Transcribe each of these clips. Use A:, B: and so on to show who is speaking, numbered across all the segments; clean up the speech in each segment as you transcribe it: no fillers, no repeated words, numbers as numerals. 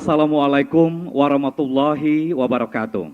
A: Assalamualaikum warahmatullahi wabarakatuh.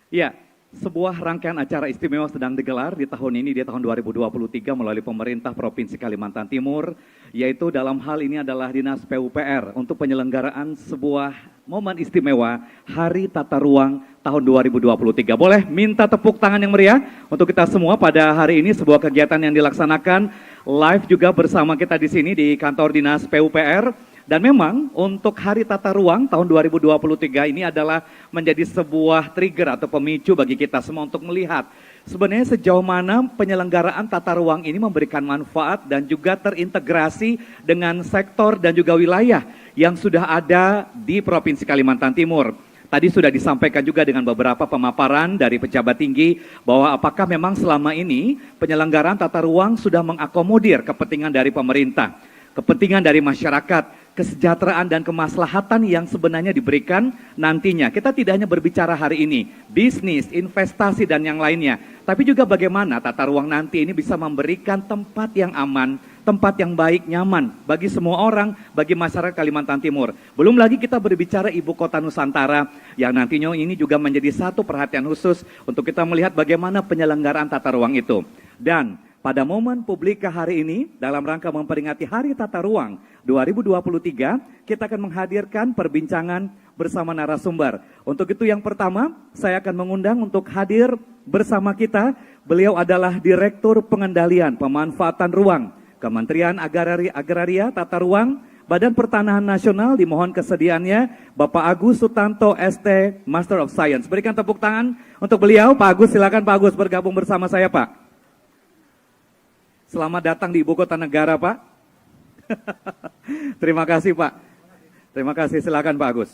A: Ya, sebuah rangkaian acara istimewa sedang digelar di tahun ini, di tahun 2023 melalui pemerintah Provinsi Kalimantan Timur, yaitu dalam hal ini adalah Dinas PUPR untuk penyelenggaraan sebuah momen istimewa Hari Tata Ruang tahun 2023. Boleh minta tepuk tangan yang meriah untuk kita semua pada hari ini, sebuah kegiatan yang dilaksanakan live juga bersama kita di sini di kantor Dinas PUPR. Dan memang untuk Hari Tata Ruang tahun 2023 ini adalah menjadi sebuah trigger atau pemicu bagi kita semua untuk melihat sebenarnya sejauh mana penyelenggaraan tata ruang ini memberikan manfaat dan juga terintegrasi dengan sektor dan juga wilayah yang sudah ada di Provinsi Kalimantan Timur. Tadi sudah disampaikan juga dengan beberapa pemaparan dari pejabat tinggi bahwa apakah memang selama ini penyelenggaraan tata ruang sudah mengakomodir kepentingan dari pemerintah, kepentingan dari masyarakat, kesejahteraan dan kemaslahatan yang sebenarnya diberikan nantinya. Kita tidak hanya berbicara hari ini, bisnis, investasi dan yang lainnya, tapi juga bagaimana tata ruang nanti ini bisa memberikan tempat yang aman, tempat yang baik, nyaman bagi semua orang, bagi masyarakat Kalimantan Timur. Belum lagi kita berbicara ibu kota Nusantara yang nantinya ini juga menjadi satu perhatian khusus untuk kita melihat bagaimana penyelenggaraan tata ruang itu. Dan pada momen publika hari ini, dalam rangka memperingati Hari Tata Ruang 2023, kita akan menghadirkan perbincangan bersama narasumber. Untuk itu yang pertama, saya akan mengundang untuk hadir bersama kita. Beliau adalah Direktur Pengendalian Pemanfaatan Ruang, Kementerian Agraria Tata Ruang, Badan Pertanahan Nasional. Dimohon kesediaannya Bapak Agus Sutanto ST, Master of Science. Berikan tepuk tangan untuk beliau. Pak Agus, silakan Pak Agus bergabung bersama saya Pak. Selamat datang di Ibu Kota Negara, Pak. Terima kasih, Pak. Terima kasih, silakan Pak Agus.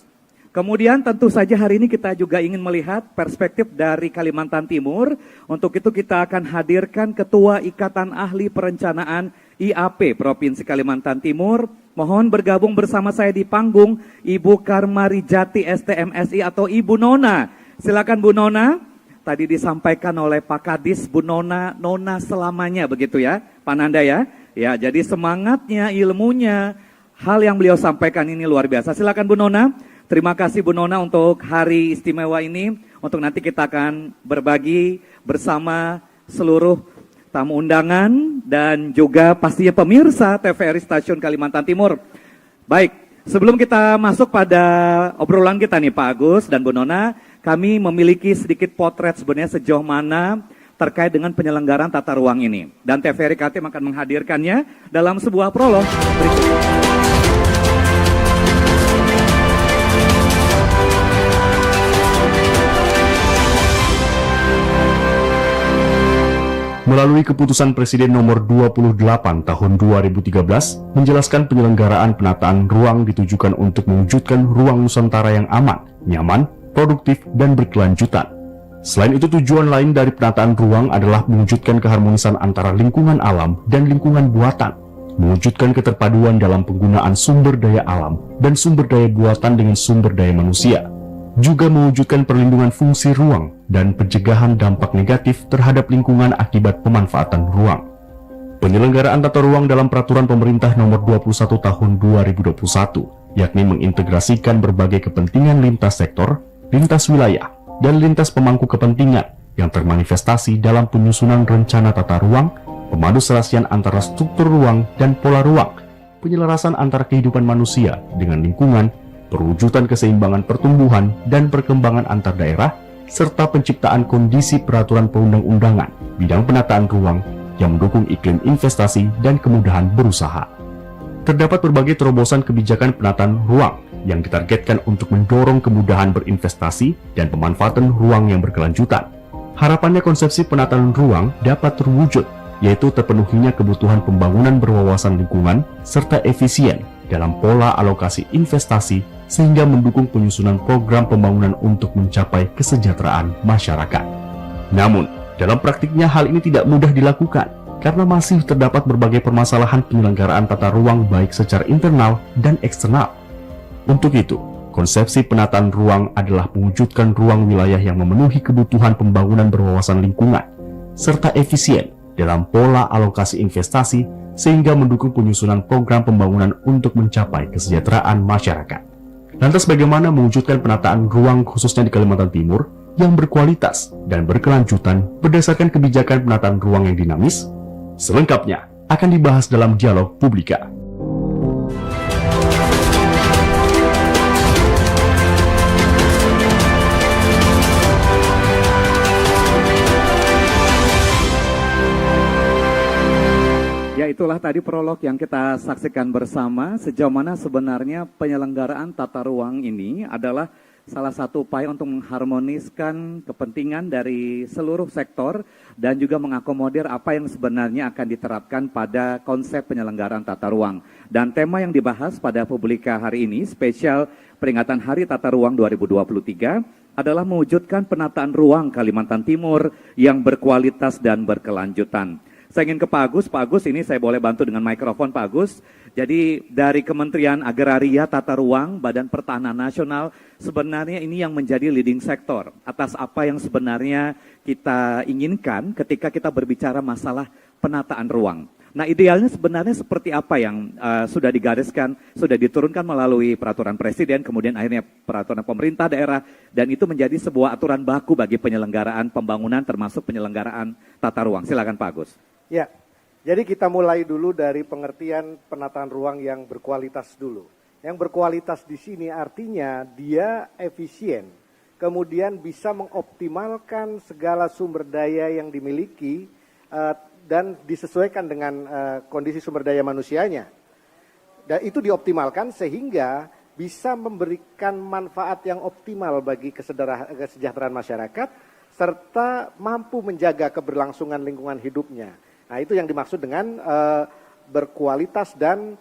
A: Kemudian tentu saja hari ini kita juga ingin melihat perspektif dari Kalimantan Timur. Untuk itu kita akan hadirkan Ketua Ikatan Ahli Perencanaan IAP Provinsi Kalimantan Timur. Mohon bergabung bersama saya di panggung Ibu Karmarijati STMSI atau Ibu Nona. Silakan Bu Nona. Tadi disampaikan oleh Pak Kadis, Bu Nona, Nona selamanya begitu ya, Pak Nanda ya. Ya, jadi semangatnya, ilmunya, hal yang beliau sampaikan ini luar biasa. Silakan Bu Nona. Terima kasih Bu Nona untuk hari istimewa ini. Untuk nanti kita akan berbagi bersama seluruh tamu undangan dan juga pastinya pemirsa TVRI Stasiun Kalimantan Timur. Baik, sebelum kita masuk pada obrolan kita nih Pak Agus dan Bu Nona, kami memiliki sedikit potret sebenarnya sejauh mana terkait dengan penyelenggaraan tata ruang ini. Dan TVRI Kaltim akan menghadirkannya dalam sebuah prolog berikut ini.
B: Melalui keputusan Presiden nomor 28 tahun 2013 menjelaskan penyelenggaraan penataan ruang ditujukan untuk mewujudkan ruang Nusantara yang aman, nyaman, produktif, dan berkelanjutan. Selain itu, tujuan lain dari penataan ruang adalah mewujudkan keharmonisan antara lingkungan alam dan lingkungan buatan, mewujudkan keterpaduan dalam penggunaan sumber daya alam dan sumber daya buatan dengan sumber daya manusia, juga mewujudkan perlindungan fungsi ruang dan pencegahan dampak negatif terhadap lingkungan akibat pemanfaatan ruang. Penyelenggaraan tata ruang dalam Peraturan Pemerintah Nomor 21 Tahun 2021, yakni mengintegrasikan berbagai kepentingan lintas sektor, lintas wilayah, dan lintas pemangku kepentingan yang termanifestasi dalam penyusunan rencana tata ruang, pemaduselasian antara struktur ruang dan pola ruang, penyelarasan antara kehidupan manusia dengan lingkungan, perwujudan keseimbangan pertumbuhan dan perkembangan antar daerah, serta penciptaan kondisi peraturan perundang-undangan bidang penataan ruang yang mendukung iklim investasi dan kemudahan berusaha. Terdapat berbagai terobosan kebijakan penataan ruang yang ditargetkan untuk mendorong kemudahan berinvestasi dan pemanfaatan ruang yang berkelanjutan. Harapannya konsepsi penataan ruang dapat terwujud, yaitu terpenuhinya kebutuhan pembangunan berwawasan lingkungan serta efisien dalam pola alokasi investasi sehingga mendukung penyusunan program pembangunan untuk mencapai kesejahteraan masyarakat. Namun, dalam praktiknya hal ini tidak mudah dilakukan karena masih terdapat berbagai permasalahan penyelenggaraan tata ruang baik secara internal dan eksternal. Untuk itu, konsepsi penataan ruang adalah mewujudkan ruang wilayah yang memenuhi kebutuhan pembangunan berwawasan lingkungan, serta efisien dalam pola alokasi investasi sehingga mendukung penyusunan program pembangunan untuk mencapai kesejahteraan masyarakat. Lantas bagaimana mewujudkan penataan ruang khususnya di Kalimantan Timur yang berkualitas dan berkelanjutan berdasarkan kebijakan penataan ruang yang dinamis? Selengkapnya akan dibahas dalam Dialog Publika.
A: Ya, itulah tadi prolog yang kita saksikan bersama, sejauh mana sebenarnya penyelenggaraan tata ruang ini adalah salah satu upaya untuk mengharmoniskan kepentingan dari seluruh sektor dan juga mengakomodir apa yang sebenarnya akan diterapkan pada konsep penyelenggaraan tata ruang. Dan tema yang dibahas pada Publika hari ini, spesial peringatan Hari Tata Ruang 2023, adalah mewujudkan penataan ruang Kalimantan Timur yang berkualitas dan berkelanjutan. Saya ingin ke Pak Agus ini saya boleh bantu dengan mikrofon Pak Agus. Jadi dari Kementerian Agraria Tata Ruang, Badan Pertanahan Nasional, sebenarnya ini yang menjadi leading sektor atas apa yang sebenarnya kita inginkan ketika kita berbicara masalah penataan ruang. Nah, idealnya sebenarnya seperti apa yang sudah digariskan, sudah diturunkan melalui peraturan presiden, kemudian akhirnya peraturan pemerintah daerah, dan itu menjadi sebuah aturan baku bagi penyelenggaraan pembangunan termasuk penyelenggaraan tata ruang. Silakan Pak Agus.
C: Ya, jadi kita mulai dulu dari pengertian penataan ruang yang berkualitas dulu. Yang berkualitas di sini artinya dia efisien, kemudian bisa mengoptimalkan segala sumber daya yang dimiliki dan disesuaikan dengan kondisi sumber daya manusianya. Dan itu dioptimalkan sehingga bisa memberikan manfaat yang optimal bagi kesejahteraan masyarakat serta mampu menjaga keberlangsungan lingkungan hidupnya. Nah, itu yang dimaksud dengan berkualitas dan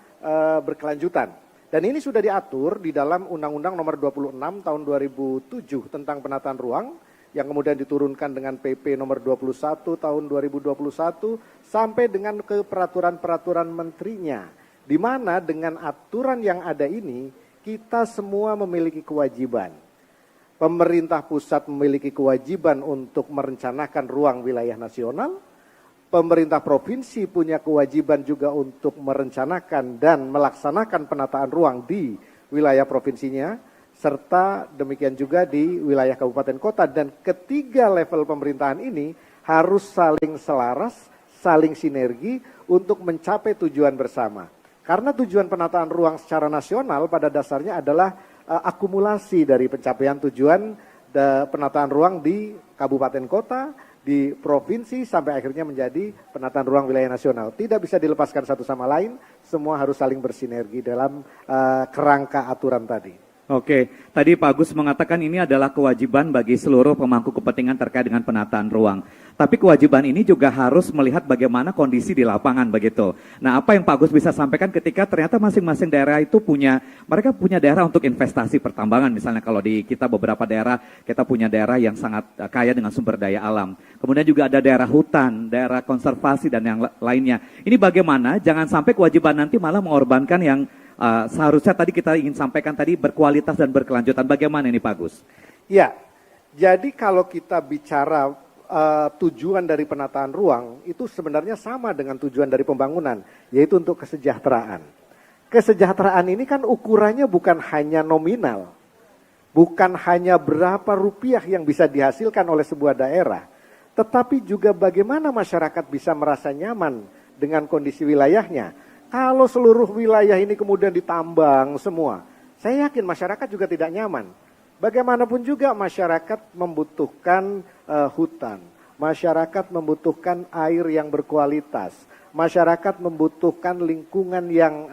C: berkelanjutan. Dan ini sudah diatur di dalam Undang-Undang Nomor 26 Tahun 2007 tentang penataan ruang yang kemudian diturunkan dengan PP Nomor 21 Tahun 2021 sampai dengan ke peraturan-peraturan menterinya. Di mana dengan aturan yang ada ini kita semua memiliki kewajiban. Pemerintah pusat memiliki kewajiban untuk merencanakan ruang wilayah nasional. Pemerintah provinsi punya kewajiban juga untuk merencanakan dan melaksanakan penataan ruang di wilayah provinsinya, serta demikian juga di wilayah kabupaten kota. Dan ketiga level pemerintahan ini harus saling selaras, saling sinergi untuk mencapai tujuan bersama. Karena tujuan penataan ruang secara nasional pada dasarnya adalah akumulasi dari pencapaian tujuan penataan ruang di kabupaten kota, di provinsi sampai akhirnya menjadi penataan ruang wilayah nasional. Tidak bisa dilepaskan satu sama lain, semua harus saling bersinergi dalam kerangka aturan tadi.
A: Oke, tadi Pak Agus mengatakan ini adalah kewajiban bagi seluruh pemangku kepentingan terkait dengan penataan ruang. Tapi kewajiban ini juga harus melihat bagaimana kondisi di lapangan begitu. Nah, apa yang Pak Agus bisa sampaikan ketika ternyata masing-masing daerah itu mereka punya daerah untuk investasi pertambangan. Misalnya kalau di kita beberapa daerah, kita punya daerah yang sangat kaya dengan sumber daya alam. Kemudian juga ada daerah hutan, daerah konservasi dan yang lainnya. Ini bagaimana jangan sampai kewajiban nanti malah mengorbankan yang seharusnya tadi kita ingin sampaikan tadi berkualitas dan berkelanjutan. Bagaimana ini Pak Agus?
C: Ya, jadi kalau kita bicara tujuan dari penataan ruang itu sebenarnya sama dengan tujuan dari pembangunan, yaitu untuk kesejahteraan. Kesejahteraan ini kan ukurannya bukan hanya nominal, bukan hanya berapa rupiah yang bisa dihasilkan oleh sebuah daerah, tetapi juga bagaimana masyarakat bisa merasa nyaman dengan kondisi wilayahnya. Kalau seluruh wilayah ini kemudian ditambang semua, saya yakin masyarakat juga tidak nyaman. Bagaimanapun juga masyarakat membutuhkan hutan, masyarakat membutuhkan air yang berkualitas, masyarakat membutuhkan lingkungan yang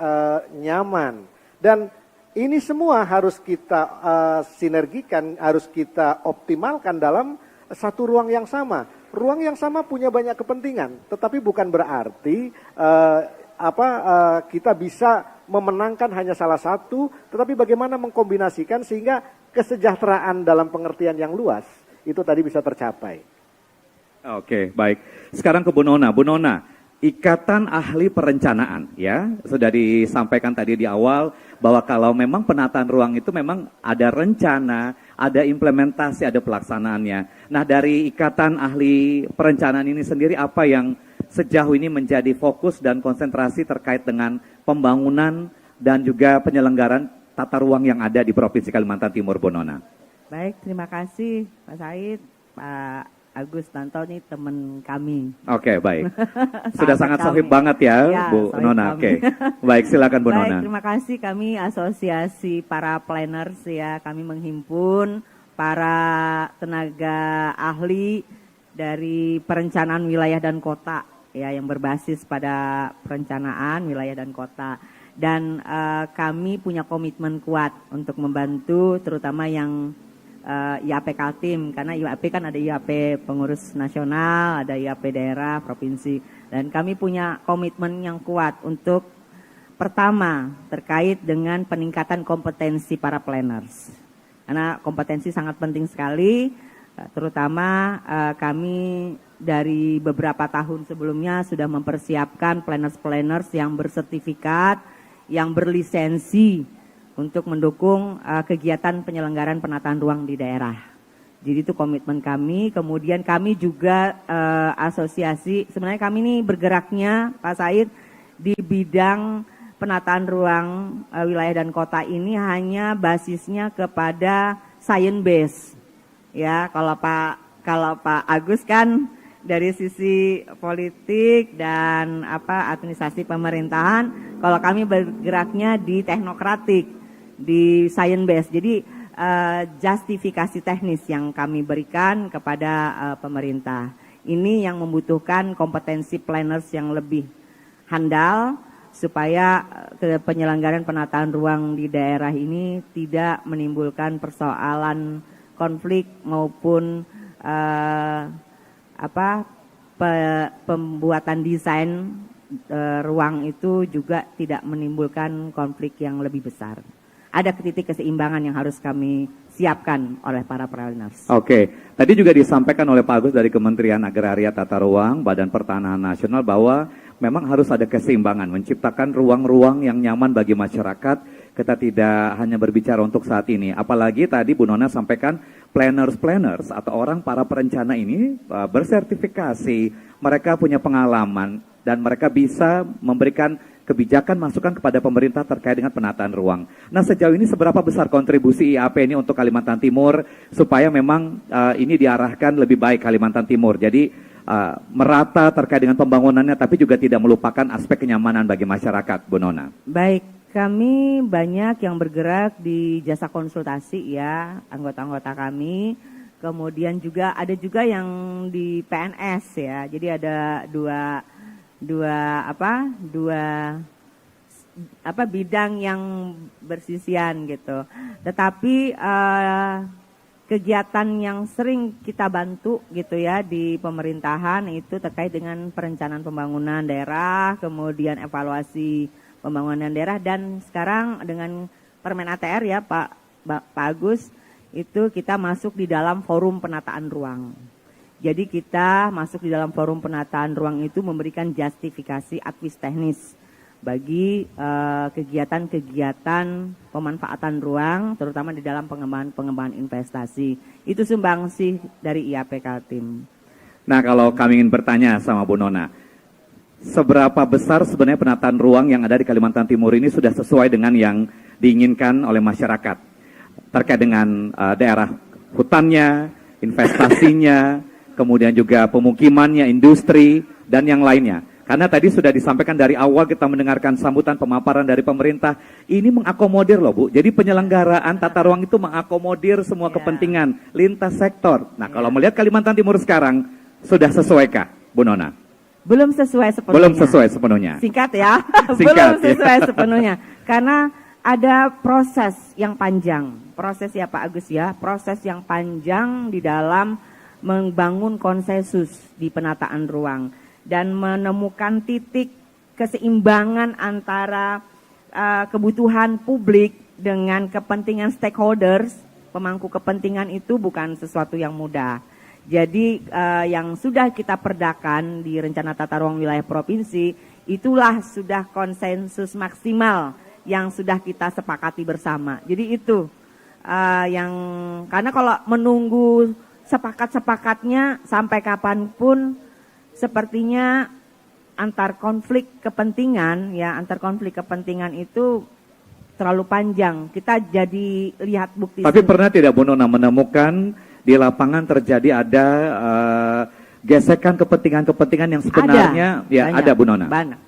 C: nyaman. Dan ini semua harus kita sinergikan, harus kita optimalkan dalam satu ruang yang sama. Ruang yang sama punya banyak kepentingan, tetapi bukan berarti kita bisa memenangkan hanya salah satu, tetapi bagaimana mengkombinasikan sehingga kesejahteraan dalam pengertian yang luas itu tadi bisa tercapai.
A: Oke, baik. Sekarang ke Bu Nona. Bu Nona, Ikatan Ahli Perencanaan, ya, sudah disampaikan tadi di awal bahwa kalau memang penataan ruang itu memang ada rencana, ada implementasi, ada pelaksanaannya. Nah, dari Ikatan Ahli Perencanaan ini sendiri apa yang sejauh ini menjadi fokus dan konsentrasi terkait dengan pembangunan dan juga penyelenggaraan tata ruang yang ada di Provinsi Kalimantan Timur, Bu Nona?
D: Baik, terima kasih Pak Said, Pak Agus Tanto nih teman kami.
A: Oke, baik. Sudah sangat
D: Sahabat
A: sohib
D: kami.
A: banget ya,
D: Ya,
A: Bu
D: sohib
A: Nona.
D: kami.
A: Oke, baik, silakan Bu
D: Baik,
A: Nona.
D: terima kasih kami asosiasi para planners ya, kami menghimpun para tenaga ahli dari perencanaan wilayah dan kota ya yang berbasis pada perencanaan wilayah dan kota. Dan kami punya komitmen kuat untuk membantu terutama yang IAP Kaltim, karena IAP kan ada IAP pengurus nasional, ada IAP daerah, provinsi, dan kami punya komitmen yang kuat untuk pertama terkait dengan peningkatan kompetensi para planners, karena kompetensi sangat penting sekali, terutama kami dari beberapa tahun sebelumnya sudah mempersiapkan planners-planners yang bersertifikat, yang berlisensi untuk mendukung kegiatan penyelenggaraan penataan ruang di daerah. Jadi itu komitmen kami. Kemudian kami juga asosiasi, sebenarnya kami ini bergeraknya Pak Said di bidang penataan ruang wilayah dan kota ini hanya basisnya kepada science base. Ya, kalau Pak Agus kan dari sisi politik dan administrasi pemerintahan, kalau kami bergeraknya di teknokratik, di science base. Jadi justifikasi teknis yang kami berikan kepada pemerintah. Ini yang membutuhkan kompetensi planners yang lebih handal supaya penyelenggaraan penataan ruang di daerah ini tidak menimbulkan persoalan konflik maupun pembuatan desain ruang itu juga tidak menimbulkan konflik yang lebih besar. Ada titik keseimbangan yang harus kami siapkan oleh para planners.
A: Oke, tadi juga disampaikan oleh Pak Agus dari Kementerian Agraria Tata Ruang, Badan Pertanahan Nasional bahwa memang harus ada keseimbangan, menciptakan ruang-ruang yang nyaman bagi masyarakat. Kita tidak hanya berbicara untuk saat ini, apalagi tadi Bu Nona sampaikan planners atau orang para perencana ini bersertifikasi, mereka punya pengalaman dan mereka bisa memberikan kebijakan masukan kepada pemerintah terkait dengan penataan ruang. Nah, sejauh ini seberapa besar kontribusi IAP ini untuk Kalimantan Timur supaya memang ini diarahkan lebih baik Kalimantan Timur. Jadi merata terkait dengan pembangunannya tapi juga tidak melupakan aspek kenyamanan bagi masyarakat, Bu Nona.
D: Baik, kami banyak yang bergerak di jasa konsultasi ya, anggota-anggota kami. Kemudian juga ada juga yang di PNS ya. Jadi ada dua bidang yang bersisian gitu. Tetapi kegiatan yang sering kita bantu gitu ya di pemerintahan itu terkait dengan perencanaan pembangunan daerah, kemudian evaluasi pembangunan daerah, dan sekarang dengan Permen ATR ya Pak Agus, itu kita masuk di dalam forum penataan ruang. Jadi kita masuk di dalam forum penataan ruang itu memberikan justifikasi advis teknis bagi kegiatan-kegiatan pemanfaatan ruang, terutama di dalam pengembangan investasi. Itu sumbangsih dari IAP Kaltim.
A: Nah, kalau kami ingin bertanya sama Bu Nona, seberapa besar sebenarnya penataan ruang yang ada di Kalimantan Timur ini sudah sesuai dengan yang diinginkan oleh masyarakat terkait dengan daerah hutannya, investasinya, kemudian juga pemukimannya, industri, dan yang lainnya. Karena tadi sudah disampaikan dari awal kita mendengarkan sambutan pemaparan dari pemerintah, ini mengakomodir loh Bu. Jadi penyelenggaraan tata ruang itu mengakomodir semua kepentingan lintas sektor. Nah, kalau melihat Kalimantan Timur sekarang, sudah sesuaikah Bu Nona?
D: Belum sesuai sepenuhnya.
A: Belum sesuai sepenuhnya.
D: Singkat ya,
A: Singkat,
D: belum sesuai sepenuhnya. Karena ada proses yang panjang, proses ya Pak Agus ya, proses yang panjang di dalam membangun konsensus di penataan ruang dan menemukan titik keseimbangan antara kebutuhan publik dengan kepentingan stakeholders, pemangku kepentingan itu bukan sesuatu yang mudah. Jadi yang sudah kita perdakan di rencana tata ruang wilayah provinsi, itulah sudah konsensus maksimal yang sudah kita sepakati bersama. Jadi itu yang, karena kalau menunggu sepakat-sepakatnya sampai kapanpun sepertinya antar konflik kepentingan itu terlalu panjang. Kita jadi lihat bukti.
A: Tapi pernah tidak Bu Nona menemukan di lapangan terjadi ada gesekan kepentingan-kepentingan yang sebenarnya
D: banyak,
A: ada Bu Nona?
D: Banyak,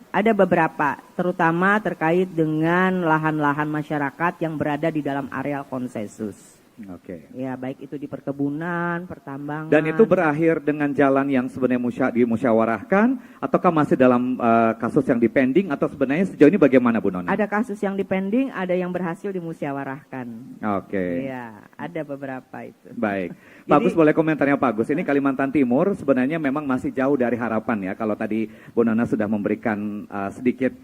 D: ada beberapa, terutama terkait dengan lahan-lahan masyarakat yang berada di dalam areal konsensus.
A: Oke.
D: Ya, baik itu di perkebunan, pertambangan.
A: Dan itu berakhir dengan jalan yang sebenarnya dimusyawarahkan, ataukah masih dalam kasus yang dipending, atau sebenarnya sejauh ini bagaimana Bu Nona?
D: Ada kasus yang dipending, ada yang berhasil dimusyawarahkan.
A: Oke.
D: Iya, ada beberapa itu.
A: Baik. Pak Agus, boleh komentarnya Pak Agus. Ini Kalimantan Timur sebenarnya memang masih jauh dari harapan ya. Kalau tadi Bu Nona sudah memberikan sedikit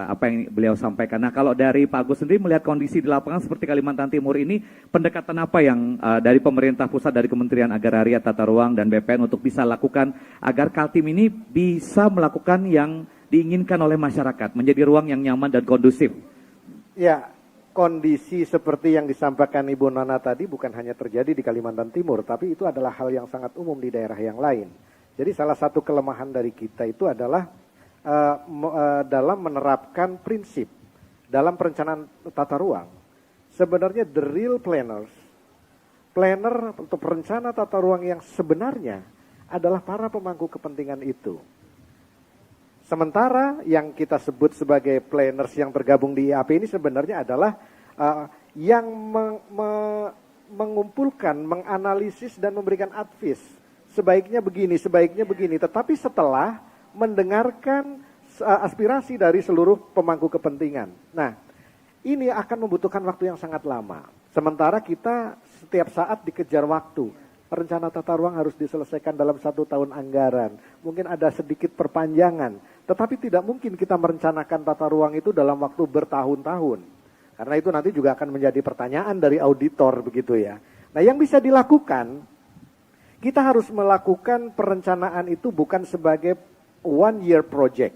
A: apa yang beliau sampaikan. Nah, kalau dari Pak Agus sendiri melihat kondisi di lapangan seperti Kalimantan Timur ini, pendekatan apa yang dari pemerintah pusat, dari Kementerian Agraria, Tata Ruang, dan BPN untuk bisa lakukan agar Kaltim ini bisa melakukan yang diinginkan oleh masyarakat, menjadi ruang yang nyaman dan kondusif?
C: Ya, kondisi seperti yang disampaikan Ibu Nona tadi bukan hanya terjadi di Kalimantan Timur, tapi itu adalah hal yang sangat umum di daerah yang lain. Jadi salah satu kelemahan dari kita itu adalah dalam menerapkan prinsip dalam perencanaan tata ruang. Sebenarnya the real planner atau perencana tata ruang yang sebenarnya adalah para pemangku kepentingan itu. Sementara yang kita sebut sebagai planners yang tergabung di IAP ini sebenarnya adalah yang mengumpulkan, menganalisis dan memberikan advice. Sebaiknya begini, sebaiknya begini. Tetapi setelah mendengarkan aspirasi dari seluruh pemangku kepentingan. Nah, ini akan membutuhkan waktu yang sangat lama. Sementara kita setiap saat dikejar waktu. Rencana tata ruang harus diselesaikan dalam 1 tahun anggaran. Mungkin ada sedikit perpanjangan. Tetapi tidak mungkin kita merencanakan tata ruang itu dalam waktu bertahun-tahun. Karena itu nanti juga akan menjadi pertanyaan dari auditor begitu ya. Nah, yang bisa dilakukan, kita harus melakukan perencanaan itu bukan sebagai one year project,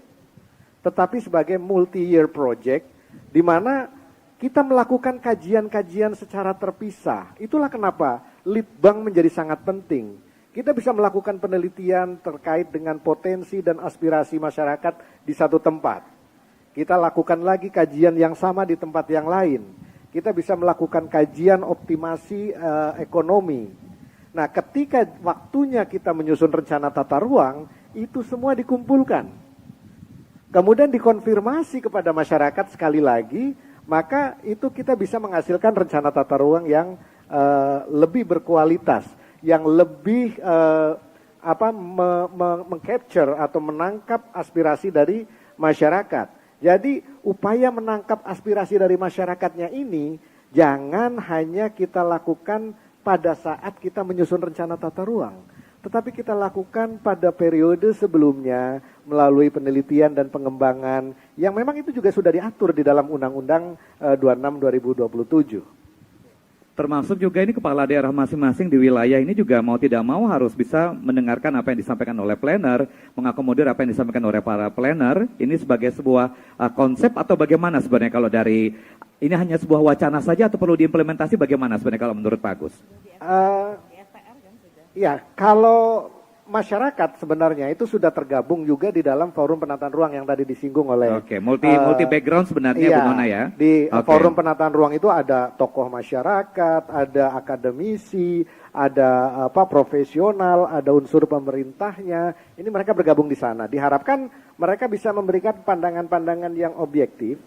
C: tetapi sebagai multi-year project, di mana kita melakukan kajian-kajian secara terpisah. Itulah kenapa Litbang menjadi sangat penting. Kita bisa melakukan penelitian terkait dengan potensi dan aspirasi masyarakat di satu tempat. Kita lakukan lagi kajian yang sama di tempat yang lain. Kita bisa melakukan kajian optimasi ekonomi. Nah, ketika waktunya kita menyusun rencana tata ruang, itu semua dikumpulkan. Kemudian dikonfirmasi kepada masyarakat sekali lagi, maka itu kita bisa menghasilkan rencana tata ruang yang lebih berkualitas, yang lebih mengcapture atau menangkap aspirasi dari masyarakat. Jadi upaya menangkap aspirasi dari masyarakatnya ini jangan hanya kita lakukan pada saat kita menyusun rencana tata ruang, tetapi kita lakukan pada periode sebelumnya melalui penelitian dan pengembangan yang memang itu juga sudah diatur di dalam Undang-Undang 26 2027.
A: Termasuk juga ini kepala daerah masing-masing di wilayah ini juga mau tidak mau harus bisa mendengarkan apa yang disampaikan oleh planner, mengakomodir apa yang disampaikan oleh para planner. Ini sebagai sebuah konsep atau bagaimana sebenarnya kalau dari ini hanya sebuah wacana saja atau perlu diimplementasi, bagaimana sebenarnya kalau menurut Pak Agus?
C: Ya, kalau masyarakat sebenarnya itu sudah tergabung juga di dalam forum penataan ruang yang tadi disinggung oleh.
A: Oke, multi background sebenarnya
C: iya,
A: Bu Nona ya.
C: Di forum penataan ruang itu ada tokoh masyarakat, ada akademisi, ada profesional, ada unsur pemerintahnya. Ini mereka bergabung di sana. Diharapkan mereka bisa memberikan pandangan-pandangan yang objektif.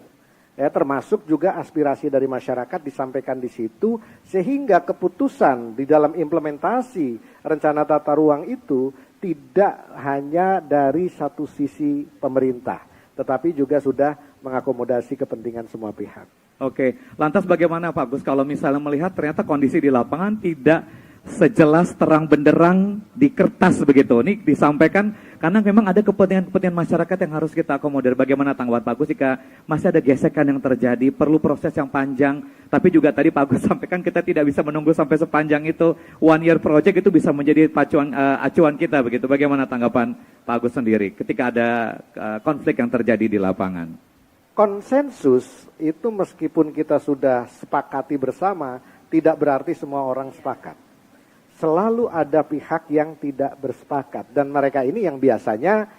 C: Ya, termasuk juga aspirasi dari masyarakat disampaikan di situ, sehingga keputusan di dalam implementasi rencana tata ruang itu tidak hanya dari satu sisi pemerintah, tetapi juga sudah mengakomodasi kepentingan semua pihak.
A: Oke, lantas bagaimana Pak Gus kalau misalnya melihat ternyata kondisi di lapangan tidak sejelas terang benderang di kertas begitu. Ini disampaikan karena memang ada kepentingan masyarakat yang harus kita akomodir. Bagaimana tanggapan Pak Gus jika masih ada gesekan yang terjadi, perlu proses yang panjang, tapi juga tadi Pak Gus sampaikan kita tidak bisa menunggu sampai sepanjang itu, one year project itu bisa menjadi acuan kita begitu. Bagaimana tanggapan Pak Gus sendiri ketika ada konflik yang terjadi di lapangan?
C: Konsensus itu meskipun kita sudah sepakati bersama, tidak berarti semua orang sepakat. Selalu ada pihak yang tidak bersepakat, dan mereka ini yang biasanya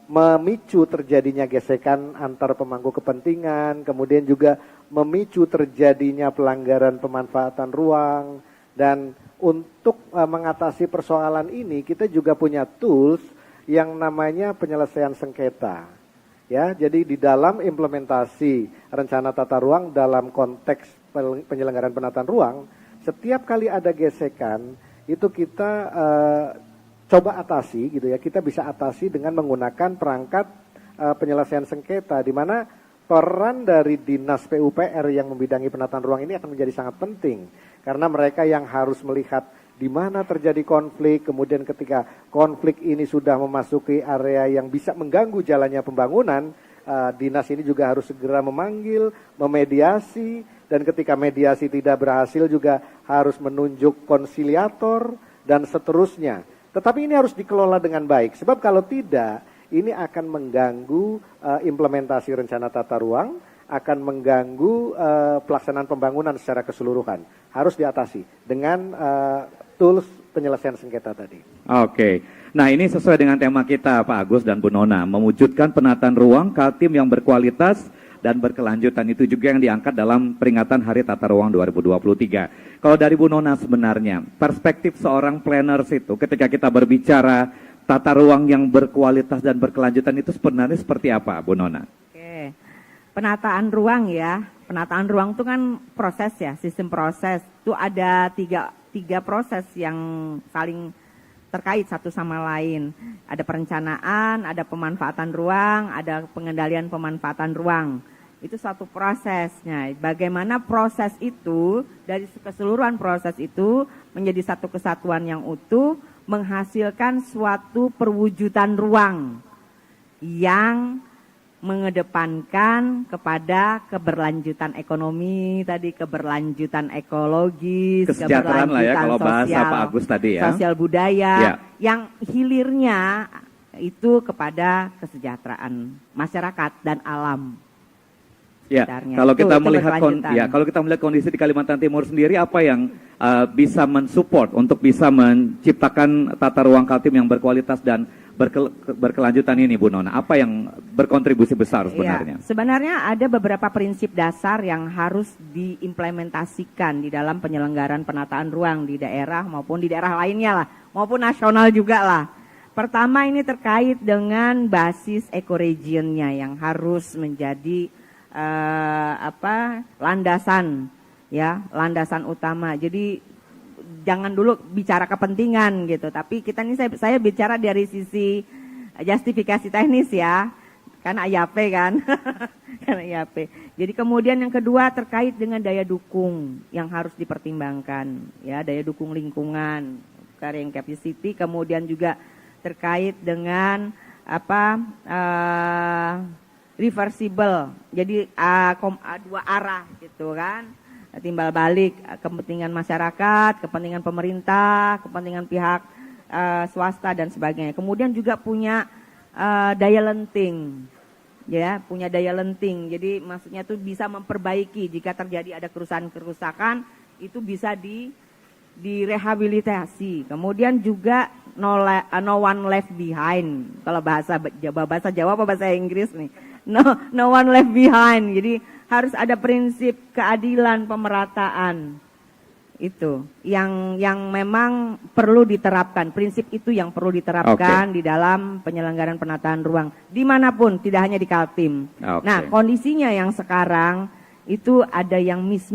C: memicu terjadinya gesekan antar pemangku kepentingan, kemudian juga memicu terjadinya pelanggaran pemanfaatan ruang. Dan untuk mengatasi persoalan ini kita juga punya tools yang namanya penyelesaian sengketa. Ya, jadi di dalam implementasi rencana tata ruang dalam konteks penyelenggaraan penataan ruang, setiap kali ada gesekan itu kita coba atasi gitu ya. Kita bisa atasi dengan menggunakan perangkat penyelesaian sengketa, di mana peran dari Dinas PUPR yang membidangi penataan ruang ini akan menjadi sangat penting, karena mereka yang harus melihat di mana terjadi konflik, kemudian ketika konflik ini sudah memasuki area yang bisa mengganggu jalannya pembangunan, dinas ini juga harus segera memanggil, memediasi, dan ketika mediasi tidak berhasil juga harus menunjuk konsiliator dan seterusnya. Tetapi ini harus dikelola dengan baik, sebab kalau tidak, ini akan mengganggu implementasi rencana tata ruang, akan mengganggu pelaksanaan pembangunan secara keseluruhan. Harus diatasi dengan tools penyelesaian sengketa tadi.
A: Oke, nah ini sesuai dengan tema kita Pak Agus dan Bu Nona, mewujudkan penataan ruang Kaltim yang berkualitas dan berkelanjutan. Itu juga yang diangkat dalam peringatan Hari Tata Ruang 2023. Kalau dari Bu Nona sebenarnya, perspektif seorang planners itu ketika kita berbicara tata ruang yang berkualitas dan berkelanjutan itu sebenarnya seperti apa, Bu Nona?
D: Oke, penataan ruang ya, penataan ruang itu kan proses ya, sistem proses. Itu ada tiga proses yang saling terkait satu sama lain. Ada perencanaan, ada pemanfaatan ruang, ada pengendalian pemanfaatan ruang. Itu satu prosesnya. Bagaimana proses itu, dari keseluruhan proses itu menjadi satu kesatuan yang utuh, menghasilkan suatu perwujudan ruang yang mengedepankan kepada keberlanjutan ekonomi tadi, keberlanjutan ekologis,
A: kesejahteraan lah ya kalau bahasa
D: sosial,
A: Pak Agus tadi ya.
D: Sosial budaya
A: Ya.
D: yang hilirnya itu kepada kesejahteraan masyarakat dan alam.
A: Ya,
D: Sebenarnya.
A: kalau kita
D: Itu
A: melihat
D: berkelanjutan.
A: kalau kita melihat kondisi di Kalimantan Timur sendiri, apa yang bisa mensupport untuk bisa menciptakan tata ruang Kaltim yang berkualitas dan berkelanjutan ini, Bu Nona? Apa yang berkontribusi besar sebenarnya?
D: Ya, sebenarnya ada beberapa prinsip dasar yang harus diimplementasikan di dalam penyelenggaraan penataan ruang di daerah maupun di daerah lainnya lah, maupun nasional juga lah. Pertama ini terkait dengan basis ecoregionnya yang harus menjadi landasan ya, landasan utama. Jadi jangan dulu bicara kepentingan gitu, tapi kita ini saya bicara dari sisi justifikasi teknis ya, kan AYAP kan, kan AYAP. Jadi kemudian yang kedua terkait dengan daya dukung yang harus dipertimbangkan ya, daya dukung lingkungan, carrying capacity, kemudian juga terkait dengan reversible, jadi dua arah gitu kan, timbal balik kepentingan masyarakat, kepentingan pemerintah, kepentingan pihak swasta dan sebagainya. Kemudian juga punya daya lenting, ya, punya daya lenting. Jadi maksudnya itu bisa memperbaiki jika terjadi ada kerusakan itu bisa direhabilitasi. Kemudian juga no one left behind. Kalau bahasa Jawa apa bahasa Inggris nih? No one left behind. Jadi harus ada prinsip keadilan pemerataan. Itu yang memang perlu diterapkan. Prinsip itu yang perlu diterapkan di dalam penyelenggaraan penataan ruang dimanapun, tidak hanya di Kaltim. Nah, kondisinya yang sekarang itu ada yang miss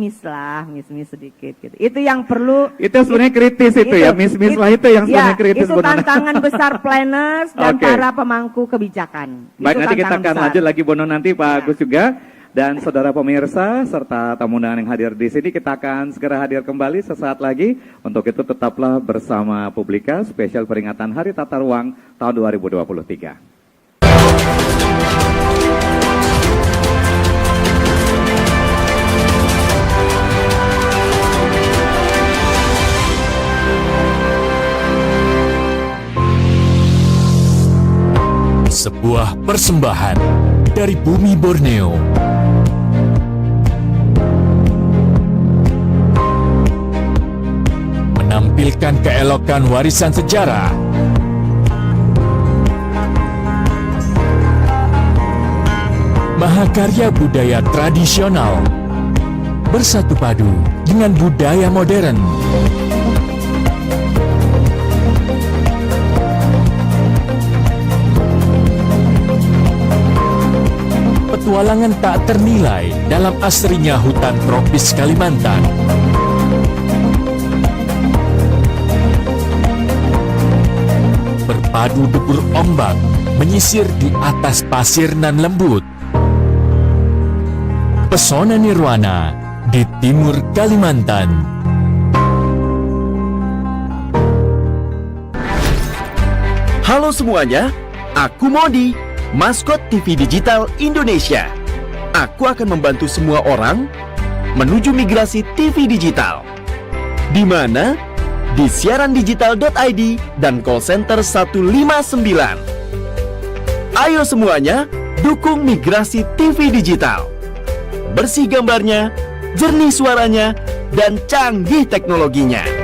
D: sedikit gitu. Itu yang perlu. Itu
A: sebenarnya kritis itu ya, miss lah itu yang sebenarnya kritis.
D: Itu tantangan besar planners dan para pemangku kebijakan.
A: Baik, nanti kita akan lanjut lagi Bono nanti Pak Agus juga. Dan saudara pemirsa serta tamu undangan yang hadir di sini, kita akan segera hadir kembali sesaat lagi. Untuk itu tetaplah bersama Publika spesial peringatan Hari Tata Ruang tahun 2023.
E: Sebuah persembahan dari bumi Borneo. Menampilkan keelokan warisan sejarah Mahakarya budaya tradisional bersatu padu dengan budaya modern. Petualangan tak ternilai dalam asrinya hutan tropis Kalimantan. Berpadu debur ombak menyisir di atas pasir nan lembut. Pesona nirwana di timur Kalimantan.
F: Halo semuanya, aku Modi, maskot TV Digital Indonesia. Aku akan membantu semua orang menuju migrasi TV digital. Di mana? Di siarandigital.id dan call center 159. Ayo semuanya, dukung migrasi TV digital. Bersih gambarnya, jernih suaranya, dan canggih teknologinya.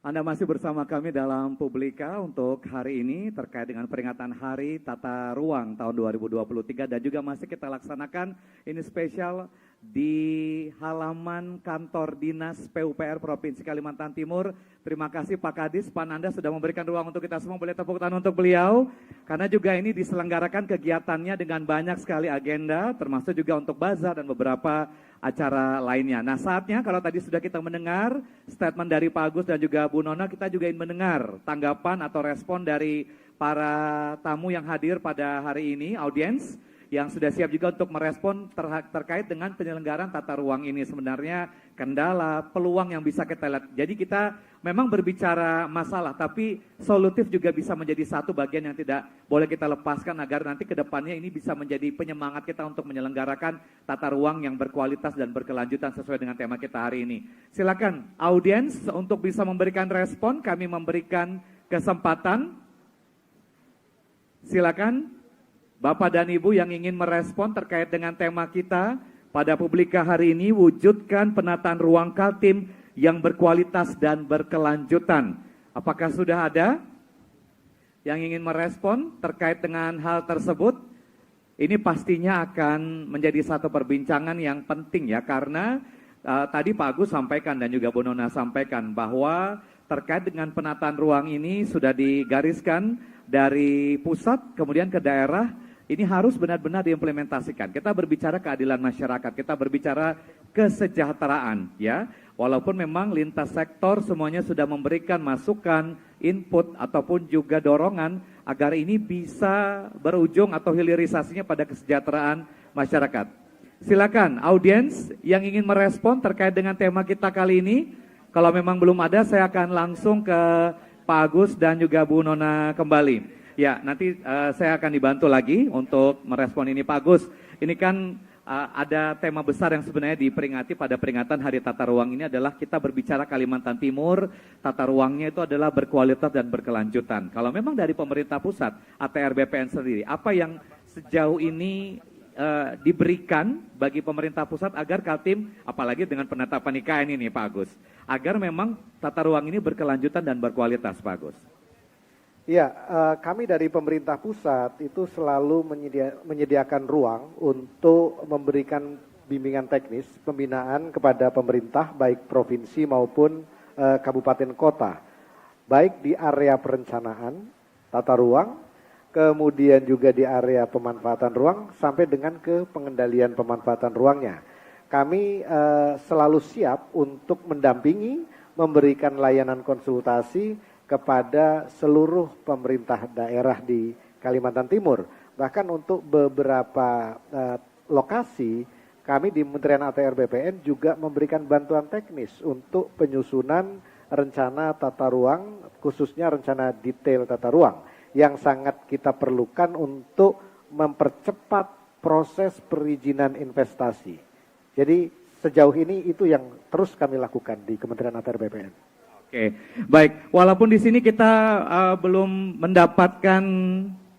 A: Anda masih bersama kami dalam Publika untuk hari ini terkait dengan peringatan Hari Tata Ruang tahun 2023 dan juga masih kita laksanakan ini spesial di halaman kantor Dinas PUPR Provinsi Kalimantan Timur. Terima kasih Pak Kadis, Pak Nanda sudah memberikan ruang untuk kita semua, boleh tepuk tangan untuk beliau. Karena juga ini diselenggarakan kegiatannya dengan banyak sekali agenda, termasuk juga untuk bazar dan beberapa acara lainnya. Nah saatnya kalau tadi sudah kita mendengar statement dari Pak Agus dan juga Bu Nona, kita juga ingin mendengar tanggapan atau respon dari para tamu yang hadir pada hari ini, audiens yang sudah siap juga untuk merespon terkait dengan penyelenggaraan tata ruang ini. Sebenarnya kendala, peluang yang bisa kita lihat. Jadi kita memang berbicara masalah, tapi solutif juga bisa menjadi satu bagian yang tidak boleh kita lepaskan agar nanti ke depannya ini bisa menjadi penyemangat kita untuk menyelenggarakan tata ruang yang berkualitas dan berkelanjutan sesuai dengan tema kita hari ini. Silakan audiens untuk bisa memberikan respon, kami memberikan kesempatan. Silakan Bapak dan Ibu yang ingin merespon terkait dengan tema kita pada Publika hari ini, wujudkan penataan ruang Kaltim yang berkualitas dan berkelanjutan. Apakah sudah ada yang ingin merespon terkait dengan hal tersebut? Ini pastinya akan menjadi satu perbincangan yang penting ya, karena tadi Pak Agus sampaikan dan juga Bu Nona sampaikan bahwa terkait dengan penataan ruang ini sudah digariskan dari pusat kemudian ke daerah. Ini harus benar-benar diimplementasikan. Kita berbicara keadilan masyarakat, kita berbicara kesejahteraan ya. Walaupun memang lintas sektor semuanya sudah memberikan masukan, input ataupun juga dorongan agar ini bisa berujung atau hilirisasinya pada kesejahteraan masyarakat. Silakan audiens yang ingin merespon terkait dengan tema kita kali ini. Kalau memang belum ada, saya akan langsung ke Pak Agus dan juga Bu Nona kembali. Ya, nanti saya akan dibantu lagi untuk merespon ini Pak Agus. Ini kan ada tema besar yang sebenarnya diperingati pada peringatan Hari Tata Ruang ini adalah kita berbicara Kalimantan Timur, tata ruangnya itu adalah berkualitas dan berkelanjutan. Kalau memang dari pemerintah pusat, ATR BPN sendiri, apa yang sejauh ini diberikan bagi pemerintah pusat agar Kaltim, apalagi dengan penetapan IKN ini Pak Agus, agar memang tata ruang ini berkelanjutan dan berkualitas Pak Agus?
C: Ya, kami dari pemerintah pusat itu selalu menyediakan ruang untuk memberikan bimbingan teknis, pembinaan kepada pemerintah baik provinsi maupun kabupaten kota, baik di area perencanaan tata ruang, kemudian juga di area pemanfaatan ruang sampai dengan ke pengendalian pemanfaatan ruangnya. Kami selalu siap untuk mendampingi, memberikan layanan konsultasi kepada seluruh pemerintah daerah di Kalimantan Timur. Bahkan untuk beberapa lokasi, kami di Kementerian ATR BPN juga memberikan bantuan teknis untuk penyusunan rencana tata ruang, khususnya rencana detail tata ruang, yang sangat kita perlukan untuk mempercepat proses perizinan investasi. Jadi sejauh ini itu yang terus kami lakukan di Kementerian ATR BPN.
A: Oke, baik. Walaupun di sini kita belum mendapatkan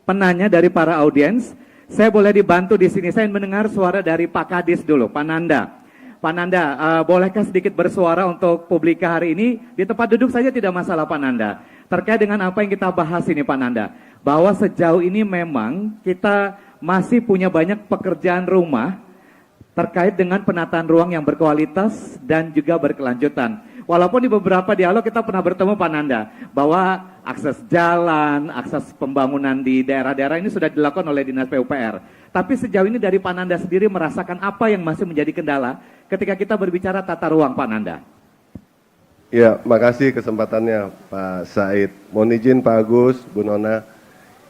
A: penanya dari para audiens, Saya boleh dibantu di sini. Saya mendengar suara dari Pak Kadis dulu, Pak Nanda. Pak Nanda, bolehkah sedikit bersuara untuk publika hari ini? Di tempat duduk saja tidak masalah Pak Nanda. Terkait dengan apa yang kita bahas ini Pak Nanda. Bahwa sejauh ini memang kita masih punya banyak pekerjaan rumah terkait dengan penataan ruang yang berkualitas dan juga berkelanjutan. Walaupun di beberapa dialog kita pernah bertemu Pak Nanda, bahwa akses jalan, akses pembangunan di daerah-daerah ini sudah dilakukan oleh Dinas PUPR. Tapi sejauh ini dari Pak Nanda sendiri merasakan apa yang masih menjadi kendala ketika kita berbicara tata ruang Pak Nanda?
G: Ya, makasih kesempatannya Pak Said. Mohon izin Pak Agus, Bu Nona.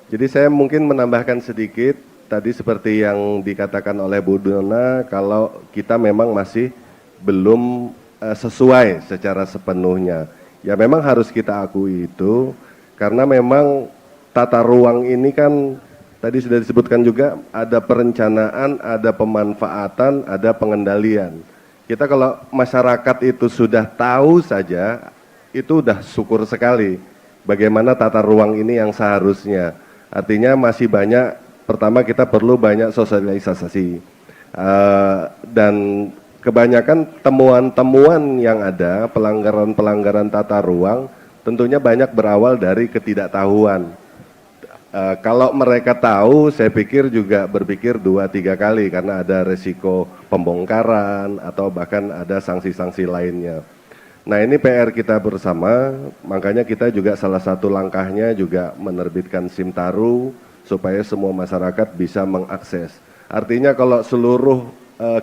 G: Jadi saya mungkin menambahkan sedikit, tadi seperti yang dikatakan oleh Bu Nona, kalau kita memang masih belum sesuai secara sepenuhnya. Ya memang harus kita akui itu, karena memang tata ruang ini kan tadi sudah disebutkan juga ada perencanaan, ada pemanfaatan, ada pengendalian. Kita kalau masyarakat itu sudah tahu saja, itu udah syukur sekali bagaimana tata ruang ini yang seharusnya. Artinya masih banyak, pertama kita perlu banyak sosialisasi. Dan kebanyakan temuan-temuan yang ada, pelanggaran-pelanggaran tata ruang, tentunya banyak berawal dari ketidaktahuan. Kalau mereka tahu, saya pikir juga berpikir 2-3 kali karena ada resiko pembongkaran atau bahkan ada sanksi-sanksi lainnya. Nah ini PR kita bersama, makanya kita juga salah satu langkahnya juga menerbitkan SIM Taru supaya semua masyarakat bisa mengakses. Artinya kalau seluruh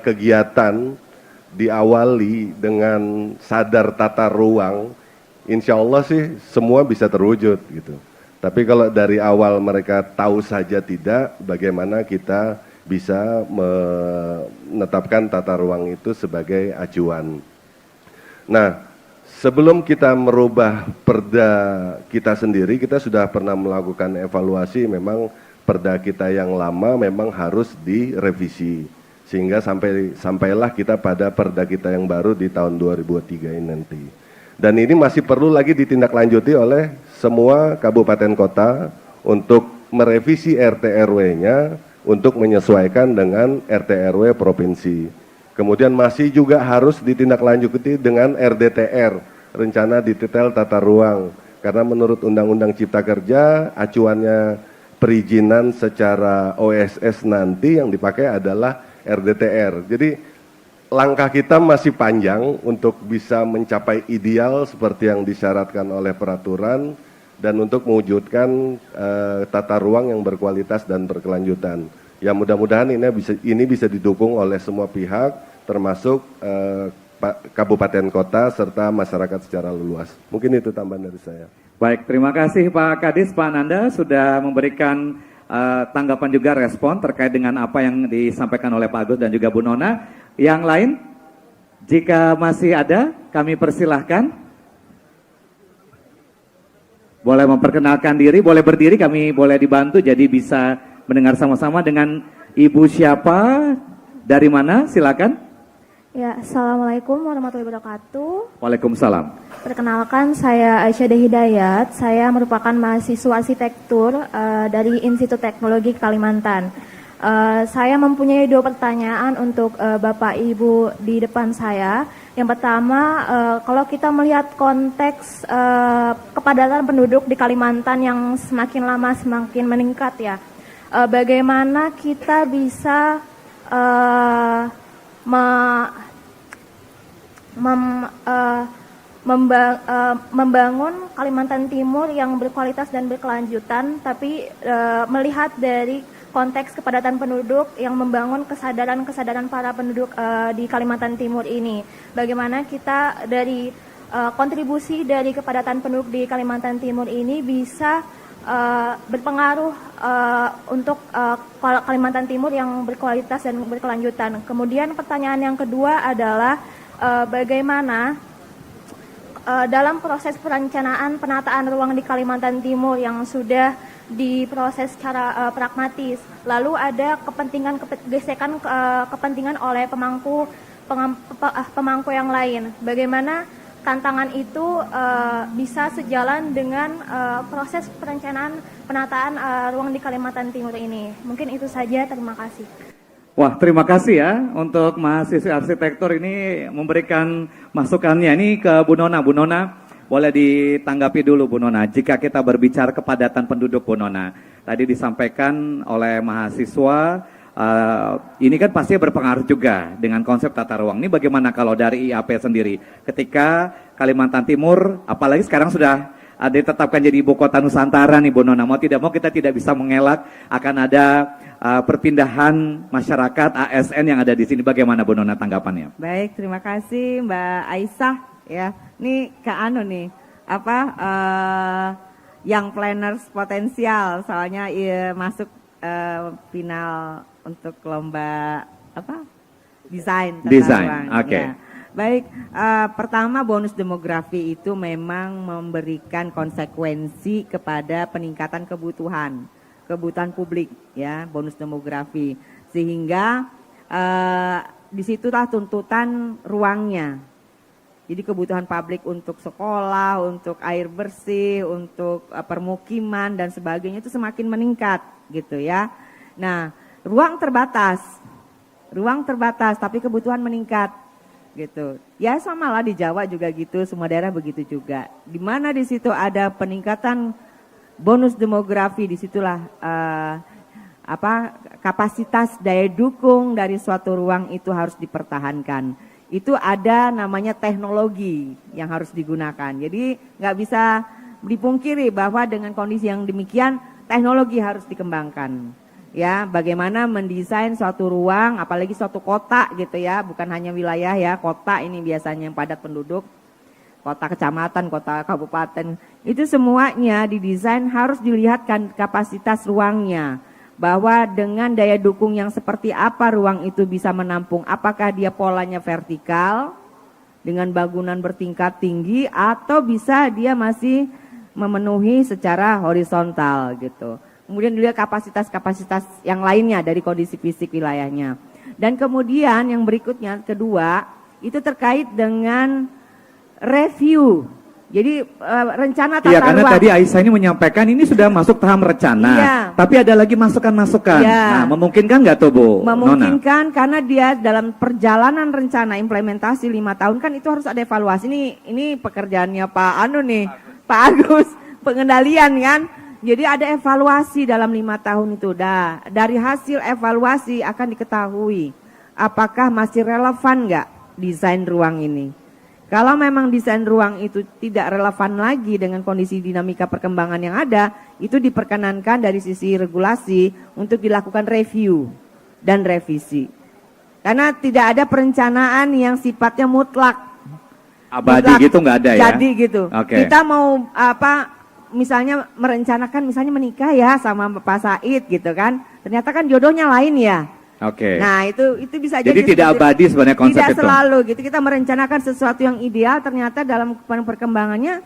G: kegiatan diawali dengan sadar tata ruang, insya Allah sih semua bisa terwujud gitu. Tapi kalau dari awal mereka tahu saja tidak, bagaimana kita bisa menetapkan tata ruang itu sebagai acuan. Nah, sebelum kita merubah perda kita sendiri, kita sudah pernah melakukan evaluasi, memang perda kita yang lama memang harus direvisi. Sehingga sampailah kita pada perda kita yang baru di tahun 2023 ini nanti. Dan ini masih perlu lagi ditindaklanjuti oleh semua kabupaten kota untuk merevisi RT RW-nya untuk menyesuaikan dengan RT RW provinsi. Kemudian masih juga harus ditindaklanjuti dengan RDTR, rencana detail tata ruang. Karena menurut Undang-Undang Cipta Kerja, acuannya perizinan secara OSS nanti yang dipakai adalah RDTR. Jadi langkah kita masih panjang untuk bisa mencapai ideal seperti yang disyaratkan oleh peraturan dan untuk mewujudkan tata ruang yang berkualitas dan berkelanjutan. Ya mudah-mudahan ini bisa didukung oleh semua pihak, termasuk kabupaten kota serta masyarakat secara luas. Mungkin itu tambahan dari saya.
A: Baik, terima kasih Pak Kadis, Pak Nanda sudah memberikan tanggapan juga respon terkait dengan apa yang disampaikan oleh Pak Agus dan juga Bu Nona. Yang lain, jika masih ada, kami persilahkan. Boleh memperkenalkan diri, boleh berdiri, kami boleh dibantu jadi bisa mendengar sama-sama dengan Ibu siapa, dari mana, silakan.
H: Ya, Assalamualaikum warahmatullahi wabarakatuh.
A: Waalaikumsalam.
H: Perkenalkan, saya Aisyah Hidayat. Saya merupakan mahasiswa arsitektur dari Institut Teknologi Kalimantan. Saya mempunyai 2 pertanyaan untuk Bapak Ibu di depan saya. Yang pertama, kalau kita melihat konteks kepadatan penduduk di Kalimantan yang semakin lama semakin meningkat ya, bagaimana kita bisa membangun Kalimantan Timur yang berkualitas dan berkelanjutan, tapi melihat dari konteks kepadatan penduduk yang membangun kesadaran para penduduk di Kalimantan Timur ini. Bagaimana kita dari kontribusi dari kepadatan penduduk di Kalimantan Timur ini bisa berpengaruh untuk Kalimantan Timur yang berkualitas dan berkelanjutan. Kemudian pertanyaan yang kedua adalah bagaimana dalam proses perencanaan penataan ruang di Kalimantan Timur yang sudah diproses secara pragmatis, lalu ada gesekan kepentingan oleh pemangku yang lain. Bagaimana tantangan itu bisa sejalan dengan proses perencanaan penataan ruang di Kalimantan Timur ini. Mungkin itu saja, terima kasih.
A: Wah, terima kasih ya untuk mahasiswi arsitektur ini memberikan masukannya. Ini ke Bu Nona. Bu Nona, boleh ditanggapi dulu Bu Nona. Jika kita berbicara kepadatan penduduk Bu Nona, tadi disampaikan oleh mahasiswa, ini kan pasti berpengaruh juga dengan konsep tata ruang. Ini bagaimana kalau dari IAP sendiri? Ketika Kalimantan Timur, apalagi sekarang sudah ada ditetapkan jadi ibu kota Nusantara nih Bu Nona, mau tidak mau kita tidak bisa mengelak akan ada perpindahan masyarakat ASN yang ada di sini. Bagaimana Bu Nona tanggapannya?
D: Baik, terima kasih Mbak Aisyah ya. Ini ke anu nih, yang planners potensial, soalnya masuk final untuk lomba desain tata ruang.
A: Oke.
D: Ya. Baik, pertama bonus demografi itu memang memberikan konsekuensi kepada peningkatan kebutuhan publik ya, bonus demografi, sehingga disitulah tuntutan ruangnya. Jadi kebutuhan publik untuk sekolah, untuk air bersih, untuk permukiman dan sebagainya itu semakin meningkat gitu ya. Nah, ruang terbatas tapi kebutuhan meningkat gitu. Ya sama lah di Jawa juga gitu, semua daerah begitu juga. Di mana di situ ada peningkatan bonus demografi, disitulah kapasitas daya dukung dari suatu ruang itu harus dipertahankan. Itu ada namanya teknologi yang harus digunakan. Jadi nggak bisa dipungkiri bahwa dengan kondisi yang demikian teknologi harus dikembangkan. Ya, bagaimana mendesain suatu ruang, apalagi suatu kota gitu ya, bukan hanya wilayah ya, kota ini biasanya yang padat penduduk, kota kecamatan, kota kabupaten, itu semuanya didesain harus dilihatkan kapasitas ruangnya, bahwa dengan daya dukung yang seperti apa ruang itu bisa menampung, apakah dia polanya vertikal dengan bangunan bertingkat tinggi atau bisa dia masih memenuhi secara horizontal gitu. Kemudian dilihat kapasitas-kapasitas yang lainnya dari kondisi fisik wilayahnya. Dan kemudian yang berikutnya, kedua, itu terkait dengan review. Jadi rencana tata ruang.
A: Iya, karena tadi Aisyah ini menyampaikan ini sudah masuk tahap rencana.
D: Iya.
A: Tapi ada lagi masukan-masukan.
D: Iya.
A: Nah, memungkinkan nggak tuh Bu
D: Memungkinkan
A: Nona?
D: karena dia dalam perjalanan rencana implementasi 5 tahun kan itu harus ada evaluasi. Ini pekerjaannya Pak Agus, pengendalian kan. Jadi ada evaluasi dalam 5 tahun itu. Dari hasil evaluasi akan diketahui apakah masih relevan nggak desain ruang ini. Kalau memang desain ruang itu tidak relevan lagi dengan kondisi dinamika perkembangan yang ada, itu diperkenankan dari sisi regulasi untuk dilakukan review dan revisi. Karena tidak ada perencanaan yang sifatnya mutlak.
A: Abadi gitu nggak ada ya?
D: Jadi gitu.
A: Okay.
D: Kita mau misalnya merencanakan misalnya menikah ya sama Pak Said gitu kan. Ternyata kan jodohnya lain ya.
A: Oke.
D: Nah itu bisa jadi
A: tidak abadi sebenarnya konsep
D: tidak
A: itu.
D: Tidak selalu gitu. Kita merencanakan sesuatu yang ideal, ternyata dalam perkembangannya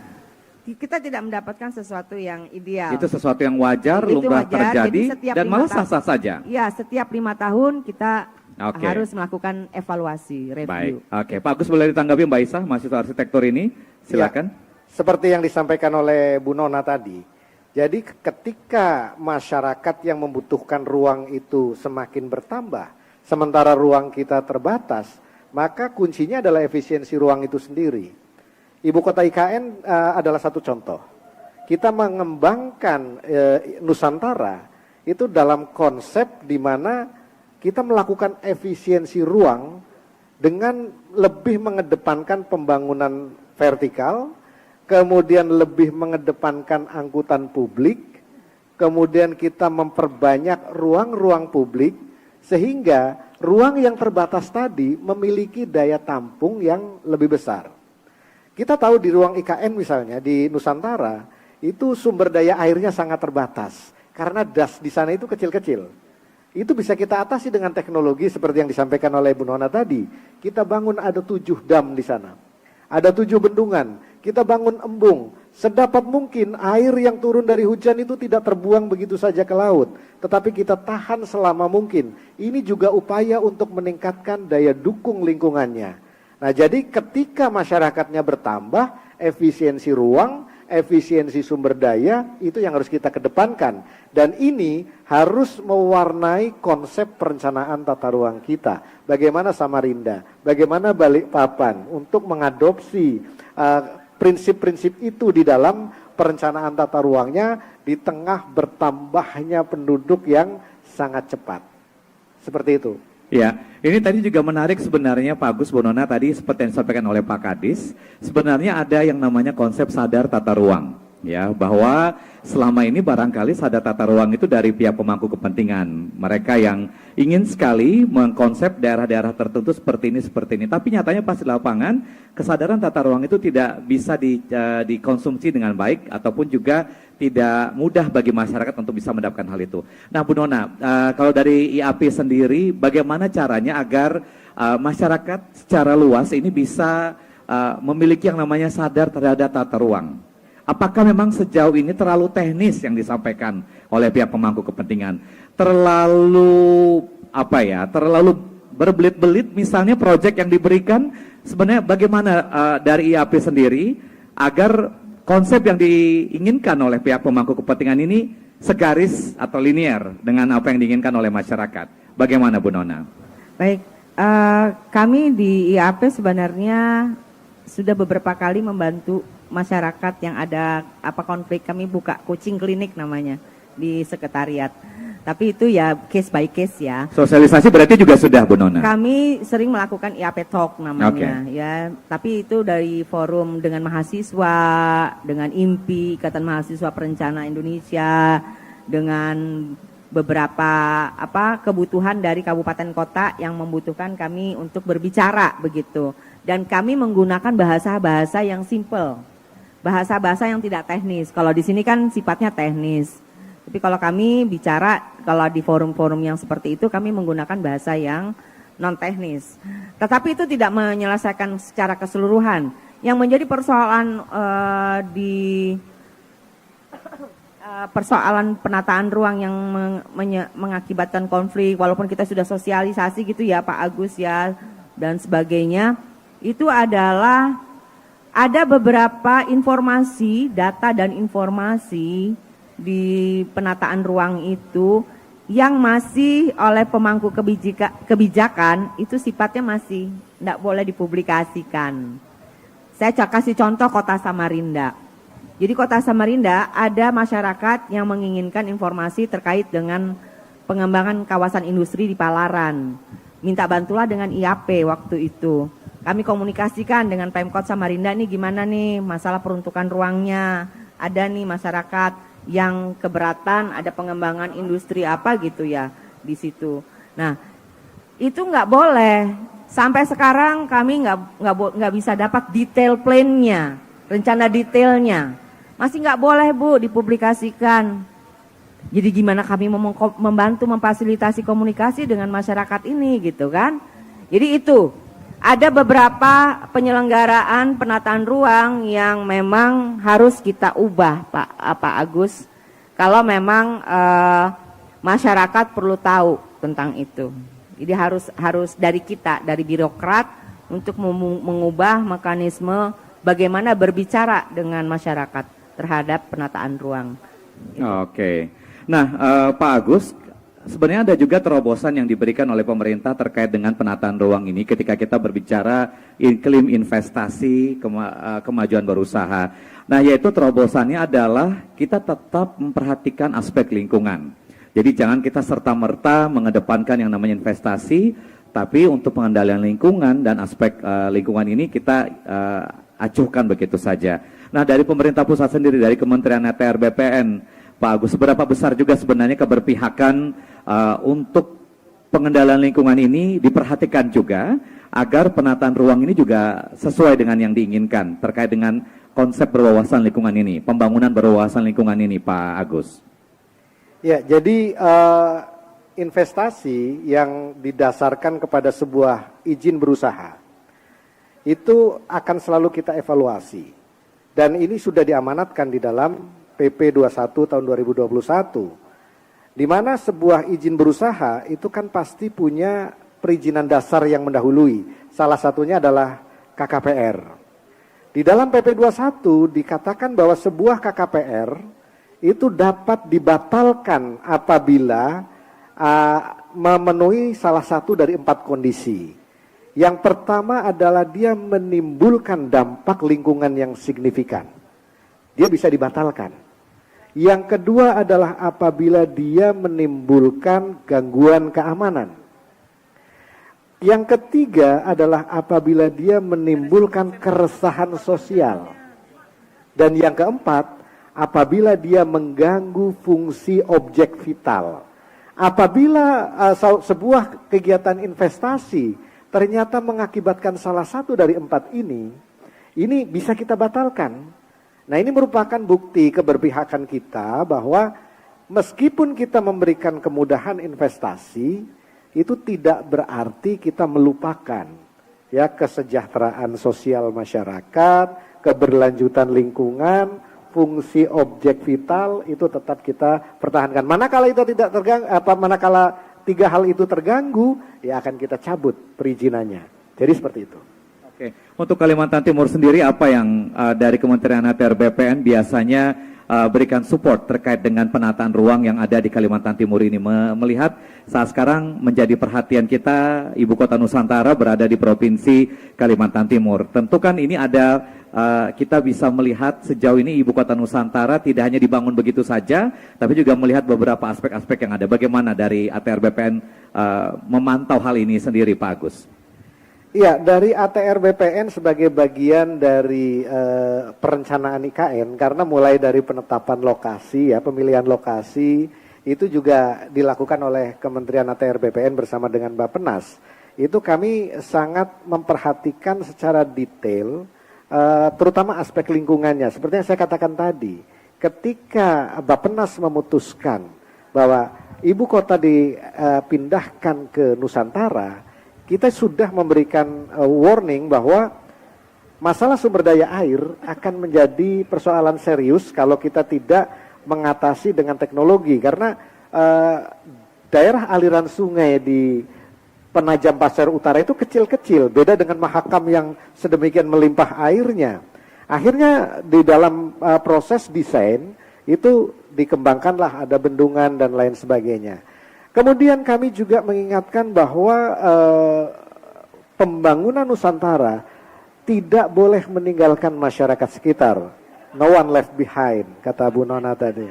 D: kita tidak mendapatkan sesuatu yang ideal.
A: Itu sesuatu yang wajar, lumrah terjadi dan malah sah-sah saja.
D: Iya, setiap 5 tahun kita harus melakukan evaluasi, review.
A: Baik. Oke, Pak Agus boleh ditanggapi Mbak Aisyah, mahasiswa arsitektur ini, silakan.
C: Ya, seperti yang disampaikan oleh Bu Nona tadi. Jadi ketika masyarakat yang membutuhkan ruang itu semakin bertambah, sementara ruang kita terbatas, maka kuncinya adalah efisiensi ruang itu sendiri. Ibu kota IKN adalah satu contoh. Kita mengembangkan Nusantara itu dalam konsep di mana kita melakukan efisiensi ruang dengan lebih mengedepankan pembangunan vertikal, kemudian lebih mengedepankan angkutan publik, kemudian kita memperbanyak ruang-ruang publik, sehingga ruang yang terbatas tadi memiliki daya tampung yang lebih besar. Kita tahu di ruang IKN misalnya, di Nusantara, itu sumber daya airnya sangat terbatas, karena das di sana itu kecil-kecil. Itu bisa kita atasi dengan teknologi seperti yang disampaikan oleh Bu Nona tadi. Kita bangun ada 7 dam di sana. Ada 7 bendungan, kita bangun embung. Sedapat mungkin air yang turun dari hujan itu tidak terbuang begitu saja ke laut. Tetapi kita tahan selama mungkin. Ini juga upaya untuk meningkatkan daya dukung lingkungannya. Nah, jadi ketika masyarakatnya bertambah, efisiensi ruang, efisiensi sumber daya itu yang harus kita kedepankan. Dan ini harus mewarnai konsep perencanaan tata ruang kita. Bagaimana Samarinda, bagaimana Balikpapan untuk mengadopsi prinsip-prinsip itu di dalam perencanaan tata ruangnya di tengah bertambahnya penduduk yang sangat cepat. Seperti itu.
A: Ya, ini tadi juga menarik sebenarnya Pak Agus, Bu Nona, tadi seperti yang disampaikan oleh Pak Kadis, sebenarnya ada yang namanya konsep sadar tata ruang, ya, bahwa selama ini barangkali sadar tata ruang itu dari pihak pemangku kepentingan, mereka yang ingin sekali mengkonsep daerah-daerah tertentu seperti ini, tapi nyatanya pas di lapangan, kesadaran tata ruang itu tidak bisa dikonsumsi dengan baik, ataupun juga tidak mudah bagi masyarakat untuk bisa mendapatkan hal itu. Nah, Bu Nona, kalau dari IAP sendiri, bagaimana caranya agar masyarakat secara luas ini bisa memiliki yang namanya sadar terhadap tata ruang? Apakah memang sejauh ini terlalu teknis yang disampaikan oleh pihak pemangku kepentingan? Terlalu terlalu berbelit-belit misalnya proyek yang diberikan, sebenarnya bagaimana dari IAP sendiri agar konsep yang diinginkan oleh pihak pemangku kepentingan ini segaris atau linear dengan apa yang diinginkan oleh masyarakat? Bagaimana Bu Nona?
D: Baik, kami di IAP sebenarnya sudah beberapa kali membantu masyarakat yang ada konflik. Kami buka coaching klinik namanya di sekretariat. Tapi itu ya case by case ya.
A: Sosialisasi berarti juga sudah Bu Nona?
D: Kami sering melakukan IAP Talk namanya, ya. Tapi itu dari forum dengan mahasiswa, dengan IMPI, Ikatan Mahasiswa Perencana Indonesia, dengan beberapa kebutuhan dari kabupaten kota yang membutuhkan kami untuk berbicara begitu. Dan kami menggunakan bahasa-bahasa yang simple, bahasa-bahasa yang tidak teknis. Kalau di sini kan sifatnya teknis. Tapi kalau kami bicara, kalau di forum-forum yang seperti itu kami menggunakan bahasa yang non teknis. Tetapi itu tidak menyelesaikan secara keseluruhan. Yang menjadi persoalan persoalan penataan ruang yang mengakibatkan konflik, walaupun kita sudah sosialisasi gitu ya Pak Agus ya dan sebagainya, itu adalah ada beberapa informasi, data dan informasi di penataan ruang itu yang masih oleh pemangku kebijakan itu sifatnya masih tidak boleh dipublikasikan. Saya kasih contoh Kota Samarinda. Jadi Kota Samarinda ada masyarakat yang menginginkan informasi terkait dengan pengembangan kawasan industri di Palaran. Minta bantulah dengan IAP waktu itu. Kami komunikasikan dengan Pemkot Samarinda, nih gimana nih masalah peruntukan ruangnya. Ada nih masyarakat yang keberatan ada pengembangan industri apa gitu ya di situ. Nah, itu nggak boleh. Sampai sekarang kami nggak bisa dapat detail plan-nya, rencana detailnya. Masih nggak boleh Bu dipublikasikan. Jadi gimana kami membantu memfasilitasi komunikasi dengan masyarakat ini gitu kan? Jadi itu ada beberapa penyelenggaraan penataan ruang yang memang harus kita ubah Pak Agus. Kalau memang masyarakat perlu tahu tentang itu. Jadi harus dari kita, dari birokrat untuk mengubah mekanisme bagaimana berbicara dengan masyarakat terhadap penataan ruang.
A: Oke. Nah, Pak Agus, sebenarnya ada juga terobosan yang diberikan oleh pemerintah terkait dengan penataan ruang ini ketika kita berbicara iklim investasi, kemajuan berusaha. Nah, yaitu terobosannya adalah kita tetap memperhatikan aspek lingkungan. Jadi jangan kita serta-merta mengedepankan yang namanya investasi, tapi untuk pengendalian lingkungan dan aspek lingkungan ini kita acuhkan begitu saja. Nah, dari pemerintah pusat sendiri, dari Kementerian ATR BPN, Pak Agus, seberapa besar juga sebenarnya keberpihakan untuk pengendalian lingkungan ini diperhatikan juga agar penataan ruang ini juga sesuai dengan yang diinginkan terkait dengan konsep berwawasan lingkungan ini, pembangunan berwawasan lingkungan ini, Pak Agus?
C: Ya, jadi investasi yang didasarkan kepada sebuah izin berusaha itu akan selalu kita evaluasi. Dan ini sudah diamanatkan di dalam PP 21 tahun 2021. Di mana sebuah izin berusaha itu kan pasti punya perizinan dasar yang mendahului. Salah satunya adalah KKPR. Di dalam PP 21 dikatakan bahwa sebuah KKPR itu dapat dibatalkan apabila memenuhi salah satu dari 4 kondisi. Yang pertama adalah dia menimbulkan dampak lingkungan yang signifikan. Dia bisa dibatalkan. Yang kedua adalah apabila dia menimbulkan gangguan keamanan. Yang ketiga adalah apabila dia menimbulkan keresahan sosial. Dan yang keempat, apabila dia mengganggu fungsi objek vital. Apabila sebuah kegiatan investasi ternyata mengakibatkan salah satu dari 4 ini bisa kita batalkan. Nah, ini merupakan bukti keberpihakan kita bahwa meskipun kita memberikan kemudahan investasi, itu tidak berarti kita melupakan ya kesejahteraan sosial masyarakat, keberlanjutan lingkungan, fungsi objek vital itu tetap kita pertahankan. Manakala itu tidak terganggu, manakala 3 hal itu terganggu, ya akan kita cabut perizinannya. Jadi seperti itu.
A: Oke, untuk Kalimantan Timur sendiri apa yang dari Kementerian ATR BPN biasanya berikan support terkait dengan penataan ruang yang ada di Kalimantan Timur ini, melihat saat sekarang menjadi perhatian kita Ibu Kota Nusantara berada di Provinsi Kalimantan Timur. Tentu kan ini ada kita bisa melihat sejauh ini Ibu Kota Nusantara tidak hanya dibangun begitu saja, tapi juga melihat beberapa aspek-aspek yang ada. Bagaimana dari ATR BPN memantau hal ini sendiri, Pak Agus?
C: Iya, dari ATR BPN sebagai bagian dari perencanaan IKN, karena mulai dari penetapan lokasi, ya pemilihan lokasi, itu juga dilakukan oleh Kementerian ATR BPN bersama dengan Bappenas. Itu kami sangat memperhatikan secara detail, terutama aspek lingkungannya. Seperti yang saya katakan tadi, ketika Bappenas memutuskan bahwa ibu kota dipindahkan ke Nusantara, kita sudah memberikan warning bahwa masalah sumber daya air akan menjadi persoalan serius kalau kita tidak mengatasi dengan teknologi. Karena daerah aliran sungai di Penajam Pasir Utara itu kecil-kecil, beda dengan Mahakam yang sedemikian melimpah airnya. Akhirnya di dalam proses desain itu dikembangkanlah ada bendungan dan lain sebagainya. Kemudian kami juga mengingatkan bahwa pembangunan Nusantara tidak boleh meninggalkan masyarakat sekitar. No one left behind, kata Bu Nona tadi.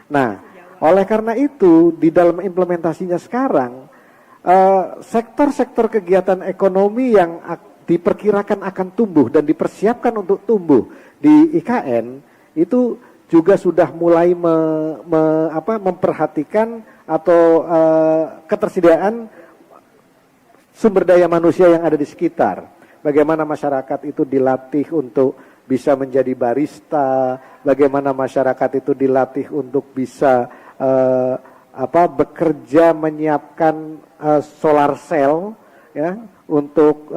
C: Nah, oleh karena itu di dalam implementasinya sekarang, sektor-sektor kegiatan ekonomi yang diperkirakan akan tumbuh dan dipersiapkan untuk tumbuh di IKN, itu juga sudah mulai memperhatikan atau ketersediaan sumber daya manusia yang ada di sekitar. Bagaimana masyarakat itu dilatih untuk bisa menjadi barista, bagaimana masyarakat itu dilatih untuk bisa bekerja menyiapkan solar cell ya untuk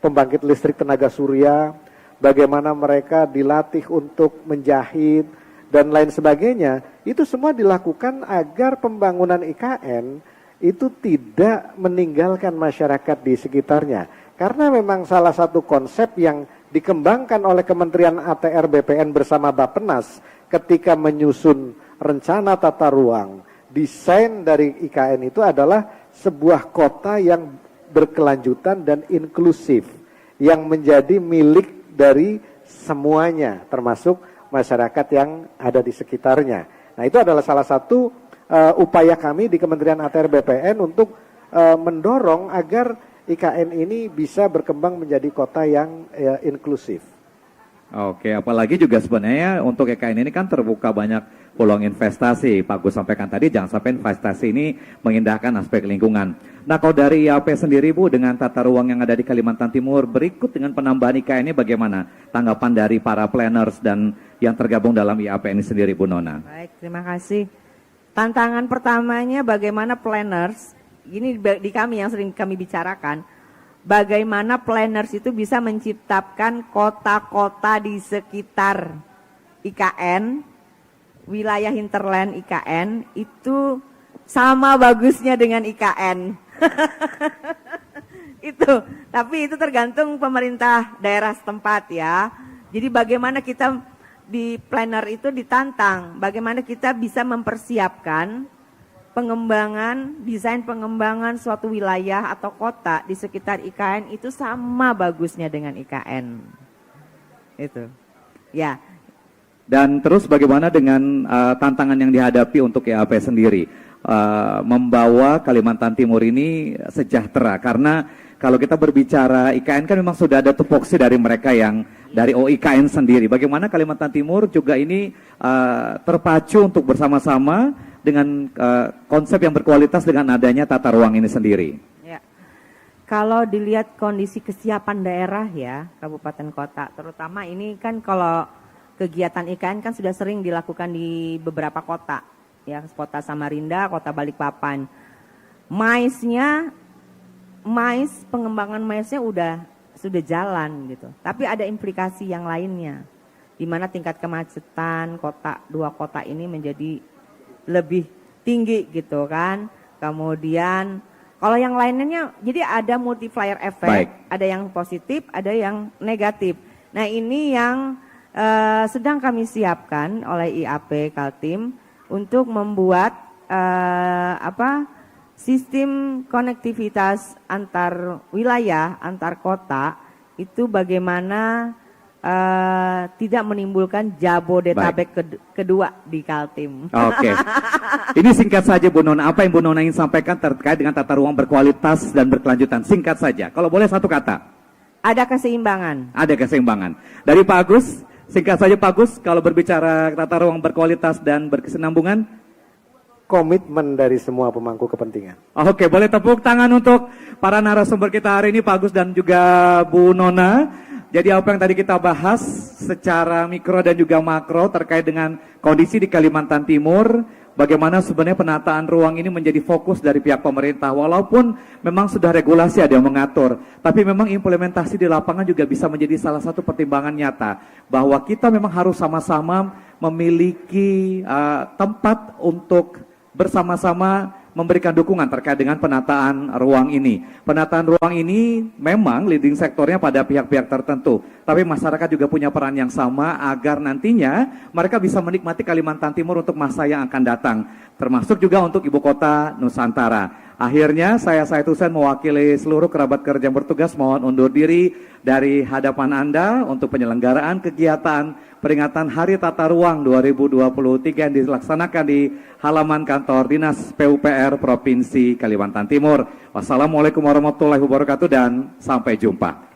C: pembangkit listrik tenaga surya, bagaimana mereka dilatih untuk menjahit dan lain sebagainya. Itu semua dilakukan agar pembangunan IKN itu tidak meninggalkan masyarakat di sekitarnya. Karena memang salah satu konsep yang dikembangkan oleh Kementerian ATR BPN bersama Bappenas ketika menyusun rencana tata ruang, desain dari IKN itu adalah sebuah kota yang berkelanjutan dan inklusif, yang menjadi milik dari semuanya, termasuk masyarakat yang ada di sekitarnya. Nah, itu adalah salah satu upaya kami di Kementerian ATR BPN untuk mendorong agar IKN ini bisa berkembang menjadi kota yang inklusif.
A: Oke, apalagi juga sebenarnya untuk IKN ini kan terbuka banyak peluang investasi. Pak Gus sampaikan tadi, jangan sampai investasi ini mengindahkan aspek lingkungan. Nah, kalau dari IAP sendiri Bu, dengan tata ruang yang ada di Kalimantan Timur, berikut dengan penambahan IKN ini bagaimana tanggapan dari para planners dan yang tergabung dalam IAP ini sendiri, Bu Nona?
D: Baik, terima kasih. Tantangan pertamanya bagaimana planners, ini di kami yang sering kami bicarakan, bagaimana planners itu bisa menciptakan kota-kota di sekitar IKN, wilayah hinterland IKN, itu sama bagusnya dengan IKN. Itu, tapi itu tergantung pemerintah daerah setempat ya. Jadi bagaimana kita di planner itu ditantang, bagaimana kita bisa mempersiapkan pengembangan, desain pengembangan suatu wilayah atau kota di sekitar IKN itu sama bagusnya dengan IKN. Itu. Ya.
A: Dan terus bagaimana dengan tantangan yang dihadapi untuk IAP sendiri? Membawa Kalimantan Timur ini sejahtera, karena kalau kita berbicara IKN kan memang sudah ada tupoksi dari mereka yang dari OIKN sendiri. Bagaimana Kalimantan Timur juga ini terpacu untuk bersama-sama dengan konsep yang berkualitas dengan adanya tata ruang ini sendiri.
D: Ya. Kalau dilihat kondisi kesiapan daerah ya, kabupaten kota, terutama ini kan kalau kegiatan IKN kan sudah sering dilakukan di beberapa kota, ya, kota Samarinda, kota Balikpapan. Pengembangan maisnya sudah jalan gitu. Tapi ada implikasi yang lainnya, di mana tingkat kemacetan dua kota ini menjadi lebih tinggi gitu kan. Kemudian kalau yang lainnya, jadi ada multiplier effect, ada yang positif, ada yang negatif. Nah ini yang sedang kami siapkan oleh IAP Kaltim untuk membuat sistem konektivitas antar wilayah, antar kota itu bagaimana tidak menimbulkan Jabodetabek kedua di Kaltim.
A: Oke. Ini singkat saja Bu Nona, apa yang Bu Nona ingin sampaikan terkait dengan tata ruang berkualitas dan berkelanjutan? Singkat saja, kalau boleh satu kata.
D: Ada keseimbangan.
A: Ada keseimbangan. Dari Pak Agus, singkat saja Pak Agus, kalau berbicara tata ruang berkualitas dan berkesinambungan.
C: Komitmen dari semua pemangku kepentingan.
A: Oke, boleh tepuk tangan untuk para narasumber kita hari ini, Pak Agus dan juga Bu Nona. Jadi apa yang tadi kita bahas secara mikro dan juga makro terkait dengan kondisi di Kalimantan Timur, bagaimana sebenarnya penataan ruang ini menjadi fokus dari pihak pemerintah. Walaupun memang sudah regulasi ada yang mengatur, tapi memang implementasi di lapangan juga bisa menjadi salah satu pertimbangan nyata bahwa kita memang harus sama-sama memiliki tempat untuk bersama-sama memberikan dukungan terkait dengan penataan ruang ini. Penataan ruang ini memang leading sektornya pada pihak-pihak tertentu, tapi masyarakat juga punya peran yang sama agar nantinya mereka bisa menikmati Kalimantan Timur untuk masa yang akan datang, termasuk juga untuk ibu kota Nusantara. Akhirnya saya Said Husain mewakili seluruh kerabat kerja yang bertugas mohon undur diri dari hadapan Anda untuk penyelenggaraan kegiatan peringatan Hari Tata Ruang 2023 yang dilaksanakan di halaman kantor Dinas PUPR Provinsi Kalimantan Timur. Wassalamualaikum warahmatullahi wabarakatuh dan sampai jumpa.